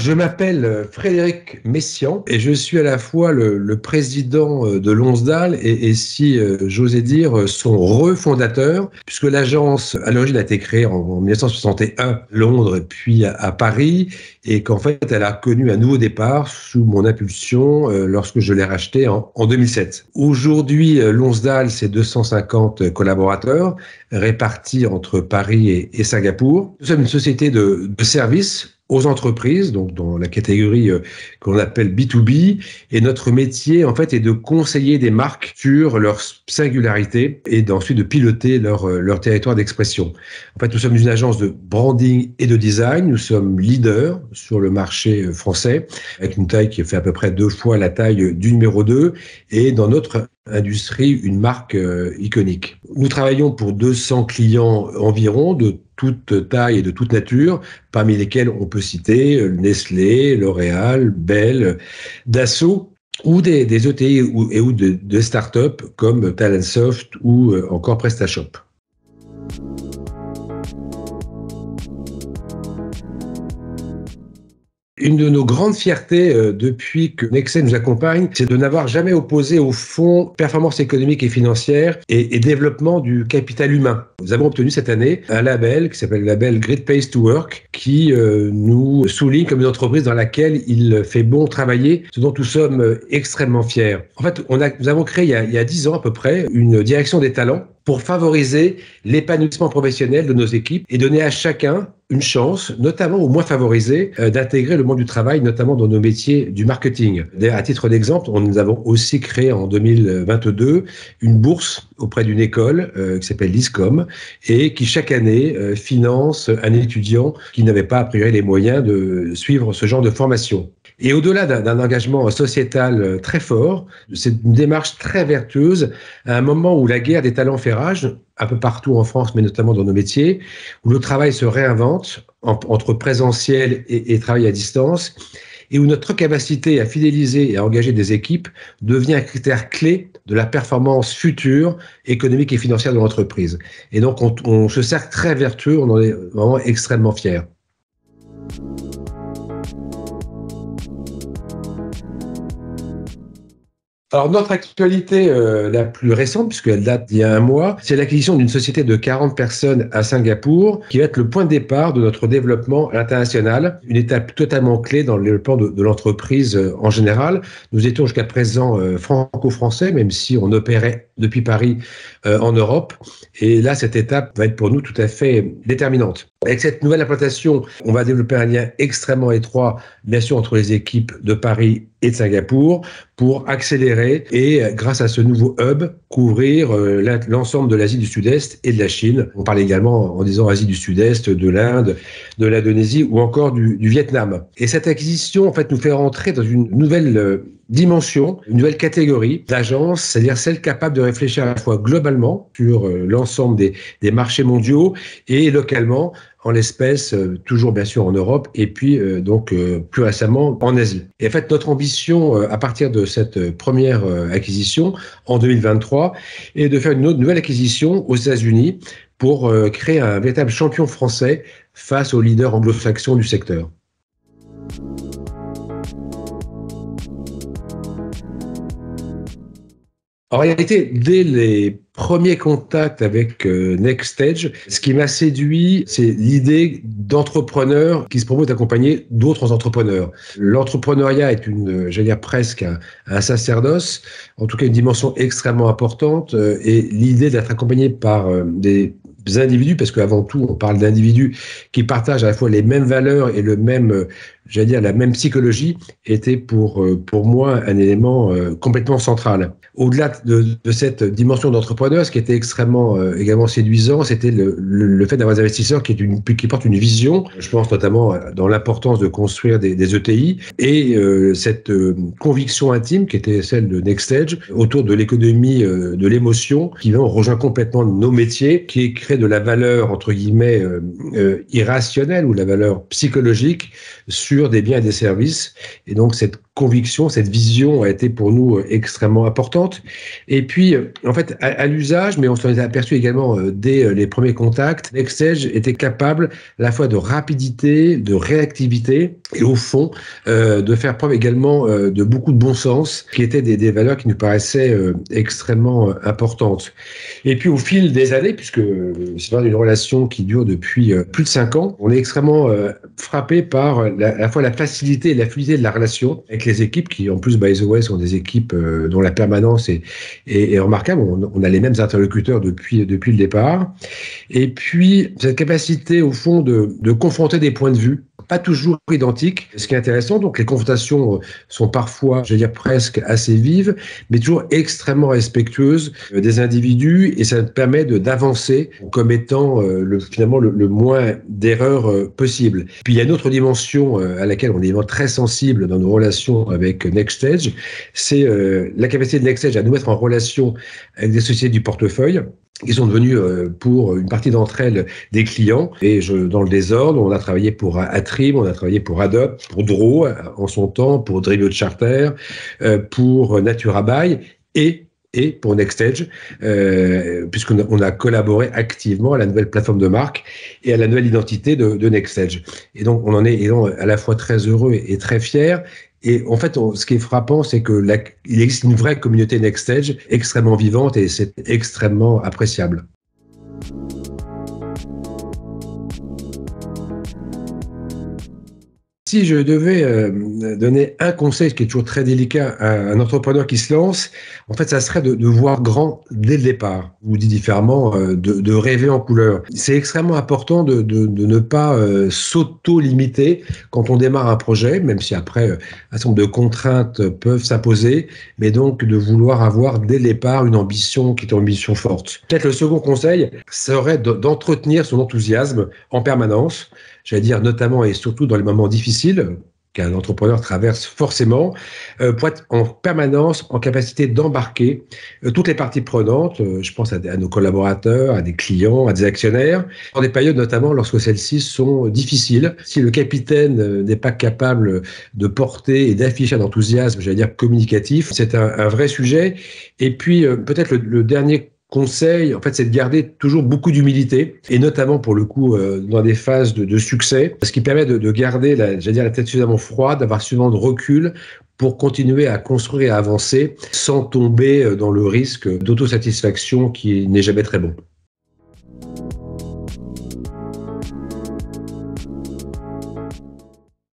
Je m'appelle Frédéric Messiaen et je suis à la fois le président de Lonsdal et si j'osais dire, son refondateur, puisque l'agence, à l'origine, a été créée en 1961, Londres, puis à Paris, et qu'en fait, elle a connu un nouveau départ sous mon impulsion lorsque je l'ai rachetée en 2007. Aujourd'hui, Lonsdal, c'est 250 collaborateurs répartis entre Paris et Singapour. Nous sommes une société de services aux entreprises, donc dans la catégorie qu'on appelle B2B. Et notre métier, en fait, est de conseiller des marques sur leur singularité et ensuite de piloter leur territoire d'expression. En fait, nous sommes une agence de branding et de design. Nous sommes leaders sur le marché français, avec une taille qui fait à peu près 2 fois la taille du numéro 2. Et dans notre industrie, une marque iconique. Nous travaillons pour 200 clients environ, de toute taille et de toute nature, parmi lesquels on peut citer Nestlé, L'Oréal, Bell, Dassault, ou des ETI ou de start-up comme Talentsoft ou encore PrestaShop. Une de nos grandes fiertés depuis que Nexen nous accompagne, c'est de n'avoir jamais opposé au fonds performance économique et financière et développement du capital humain. Nous avons obtenu cette année un label qui s'appelle le label Great Place to Work, qui nous souligne comme une entreprise dans laquelle il fait bon travailler, ce dont nous sommes extrêmement fiers. En fait, nous avons créé il y a 10 ans à peu près une direction des talents pour favoriser l'épanouissement professionnel de nos équipes et donner à chacun une chance, notamment aux moins favorisés, d'intégrer le monde du travail, notamment dans nos métiers du marketing. D'ailleurs, à titre d'exemple, nous avons aussi créé en 2022 une bourse auprès d'une école qui s'appelle l'ISCOM et qui chaque année finance un étudiant qui n'avait pas a priori les moyens de suivre ce genre de formation. Et au-delà d'un engagement sociétal très fort, c'est une démarche très vertueuse à un moment où la guerre des talents fait rage, un peu partout en France, mais notamment dans nos métiers, où le travail se réinvente entre présentiel et travail à distance, et où notre capacité à fidéliser et à engager des équipes devient un critère clé de la performance future économique et financière de l'entreprise. Et donc, on se sert très vertueux, on en est vraiment extrêmement fiers. Alors, notre actualité la plus récente, puisqu'elle date d'il y a 1 mois, c'est l'acquisition d'une société de 40 personnes à Singapour, qui va être le point de départ de notre développement international, une étape totalement clé dans le développement de l'entreprise en général. Nous étions jusqu'à présent franco-français, même si on opérait depuis Paris en Europe. Et là, cette étape va être pour nous tout à fait déterminante. Avec cette nouvelle implantation, on va développer un lien extrêmement étroit, bien sûr, entre les équipes de Paris et de Singapour pour accélérer et, grâce à ce nouveau hub, couvrir l'ensemble de l'Asie du Sud-Est et de la Chine. On parle également, en disant Asie du Sud-Est, de l'Inde, de l'Indonésie ou encore du Vietnam. Et cette acquisition, en fait, nous fait rentrer dans une nouvelle dimension, une nouvelle catégorie d'agence, c'est-à-dire celle capable de réfléchir à la fois globalement sur l'ensemble des marchés mondiaux et localement, en l'espèce, toujours bien sûr en Europe, et puis plus récemment en Asie. Et en fait, notre ambition, à partir de cette première acquisition, en 2023, est de faire une autre nouvelle acquisition aux États-Unis pour créer un véritable champion français face aux leaders anglo-saxons du secteur. En réalité, dès les premiers contacts avec NextStage, ce qui m'a séduit, c'est l'idée d'entrepreneurs qui se proposent d'accompagner d'autres entrepreneurs. L'entrepreneuriat est j'allais dire presque un sacerdoce, en tout cas une dimension extrêmement importante, et l'idée d'être accompagné par des individus, parce qu'avant tout, on parle d'individus qui partagent à la fois les mêmes valeurs et la même psychologie, était pour moi un élément complètement central. Au-delà de cette dimension d'entrepreneur, ce qui était extrêmement également séduisant, c'était le fait d'avoir des investisseurs qui portent une vision. Je pense notamment dans l'importance de construire des ETI et cette conviction intime qui était celle de NextStage autour de l'économie de l'émotion, qui rejoint complètement nos métiers, qui est créée de la valeur, entre guillemets, irrationnelle ou la valeur psychologique sur des biens et des services. Et donc, cette conviction, cette vision a été pour nous extrêmement importante. Et puis, en fait, à l'usage, mais on s'en est aperçu également dès les premiers contacts, NextEdge était capable à la fois de rapidité, de réactivité et au fond, de faire preuve également de beaucoup de bon sens, qui étaient des valeurs qui nous paraissaient extrêmement importantes. Et puis, au fil des années, puisque c'est une relation qui dure depuis plus de 5 ans, on est extrêmement frappé par à la fois la facilité et la fluidité de la relation avec les équipes qui, en plus, by the way, sont des équipes dont la permanence est remarquable. On a les mêmes interlocuteurs depuis le départ. Et puis, cette capacité, au fond, de confronter des points de vue, pas toujours identiques. Ce qui est intéressant, donc les confrontations sont parfois, je veux dire, presque assez vives, mais toujours extrêmement respectueuses des individus, et ça permet d'avancer en commettant finalement le moins d'erreurs possible. Puis il y a une autre dimension à laquelle on est vraiment très sensible dans nos relations avec NextEdge, c'est la capacité de NextEdge à nous mettre en relation avec des sociétés du portefeuille qui sont devenus, pour une partie d'entre elles, des clients. Et dans le désordre, on a travaillé pour Atrim, on a travaillé pour Adobe, pour Draw en son temps, pour Drive Charter, pour Naturabuy et pour NextEdge, puisqu'on a collaboré activement à la nouvelle plateforme de marque et à la nouvelle identité de NextEdge. Et donc, on en est à la fois très heureux et très fiers. Et en fait, ce qui est frappant, c'est il existe une vraie communauté NextEdge extrêmement vivante, et c'est extrêmement appréciable. Si je devais donner un conseil, ce qui est toujours très délicat à un entrepreneur qui se lance, en fait, ça serait de voir grand dès le départ, ou dit différemment, de rêver en couleur. C'est extrêmement important de ne pas s'auto-limiter quand on démarre un projet, même si après, un certain nombre de contraintes peuvent s'imposer, mais donc de vouloir avoir dès le départ une ambition qui est une ambition forte. Peut-être le second conseil serait d'entretenir son enthousiasme en permanence, j'allais dire notamment et surtout dans les moments difficiles qu'un entrepreneur traverse forcément, pour être en permanence en capacité d'embarquer toutes les parties prenantes, je pense à nos collaborateurs, à des clients, à des actionnaires, dans des périodes notamment lorsque celles-ci sont difficiles. Si le capitaine n'est pas capable de porter et d'afficher un enthousiasme, j'allais dire communicatif, c'est un vrai sujet. Et puis peut-être le dernier conseil, en fait, c'est de garder toujours beaucoup d'humilité, et notamment pour le coup dans des phases de succès, ce qui permet de garder la tête suffisamment froide, d'avoir suffisamment de recul pour continuer à construire et à avancer sans tomber dans le risque d'autosatisfaction qui n'est jamais très bon.